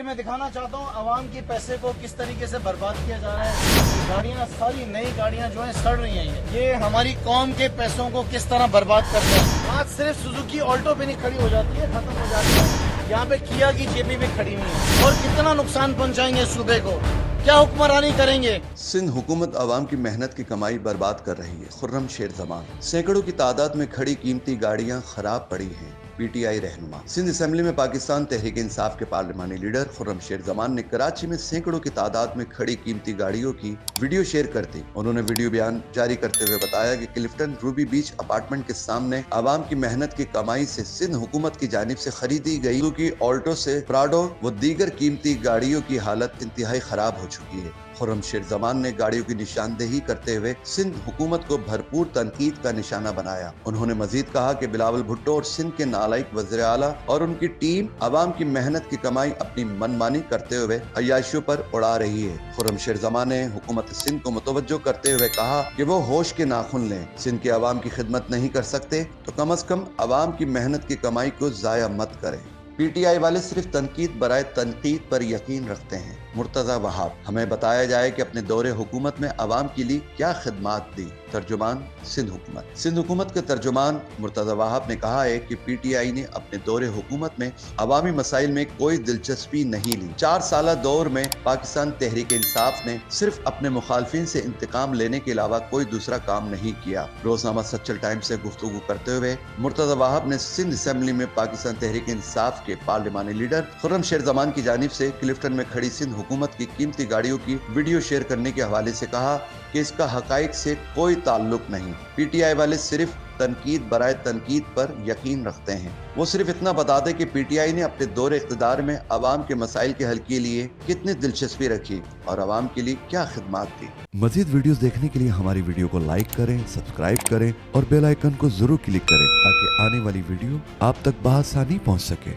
میں دکھانا چاہتا ہوں عوام کے پیسے کو کس طریقے سے برباد کیا جا رہا ہے. گاڑیاں ساری نئی گاڑیاں جو ہیں سڑ رہی ہیں. یہ ہماری قوم کے پیسوں کو کس طرح برباد کرتے ہیں. آج صرف سوزوکی آلٹو پہ نہیں کھڑی ہو جاتی ہے, ختم ہو جاتی ہے. یہاں پہ کیا کی جے پی پہ کھڑی ہوئی ہے. اور کتنا نقصان پہنچائیں گے صوبے کو, کیا حکمرانی کریں گے. سندھ حکومت عوام کی محنت کی کمائی برباد کر رہی ہے. خرم شیر زمان. سینکڑوں کی تعداد میں کھڑی قیمتی گاڑیاں خراب پڑی ہیں. پی ٹی آئی رہنما. سندھ اسمبلی میں پاکستان تحریک انصاف کے پارلیمانی لیڈر خرم شیر زمان نے کراچی میں سینکڑوں کی تعداد میں کھڑی قیمتی گاڑیوں کی ویڈیو شیئر کرتے انہوں نے ویڈیو بیان جاری کرتے ہوئے بتایا کہ کلفٹن روبی بیچ اپارٹمنٹ کے سامنے عوام کی محنت کی کمائی سے سندھ حکومت کی جانب سے خریدی گئی سوزوکی آلٹو سے پراڈو و دیگر قیمتی گاڑیوں کی حالت انتہائی خراب ہو چکی ہے. خرم شیر زمان نے گاڑیوں کی نشاندہی کرتے ہوئے سندھ حکومت کو بھرپور تنقید کا نشانہ بنایا. انہوں نے مزید کہا کہ بلاول بھٹو اور سندھ کے نالائق وزیر اعلیٰ اور ان کی ٹیم عوام کی محنت کی کمائی اپنی من مانی کرتے ہوئے عیاشیوں پر اڑا رہی ہے. خرم شیر زمان نے حکومت سندھ کو متوجہ کرتے ہوئے کہا کہ وہ ہوش کے ناخن لیں. سندھ کے عوام کی خدمت نہیں کر سکتے تو کم از کم عوام کی محنت کی کمائی کو ضائع مت کریں. پی ٹی آئی والے صرف تنقید برائے تنقید پر یقین رکھتے ہیں. مرتضی وہاب. ہمیں بتایا جائے کہ اپنے دور حکومت میں عوام کے لیے کیا خدمات دی. ترجمان سندھ حکومت. سندھ حکومت کے ترجمان مرتضی وہاب نے کہا ہے کہ پی ٹی آئی نے اپنے دور حکومت میں عوامی مسائل میں کوئی دلچسپی نہیں لی. 4 سالہ دور میں پاکستان تحریک انصاف نے صرف اپنے مخالفین سے انتقام لینے کے علاوہ کوئی دوسرا کام نہیں کیا. روزنامہ سچل ٹائمز سے گفتگو کرتے ہوئے مرتضی وہاب نے سندھ اسمبلی میں پاکستان تحریک انصاف کے پارلیمانی لیڈر خرم شیر زمان کی جانب سے کلفٹن میں کھڑی سندھ حکومت کی قیمتی گاڑیوں کی ویڈیو شیئر کرنے کے حوالے سے کہا کہ اس کا حقائق سے کوئی تعلق نہیں. پی ٹی آئی والے صرف تنقید برائے تنقید پر یقین رکھتے ہیں. وہ صرف اتنا بتا دے کہ پی ٹی آئی نے اپنے دور اقتدار میں عوام کے مسائل کے حل کے لیے کتنی دلچسپی رکھی اور عوام کے لیے کیا خدمات دی. مزید ویڈیوز دیکھنے کے لیے ہماری ویڈیو کو لائک کریں، سبسکرائب کریں اور بیل آئیکن کو ضرور کلک کریں تاکہ آنے والی ویڈیو آپ تک بآسانی پہنچ سکے.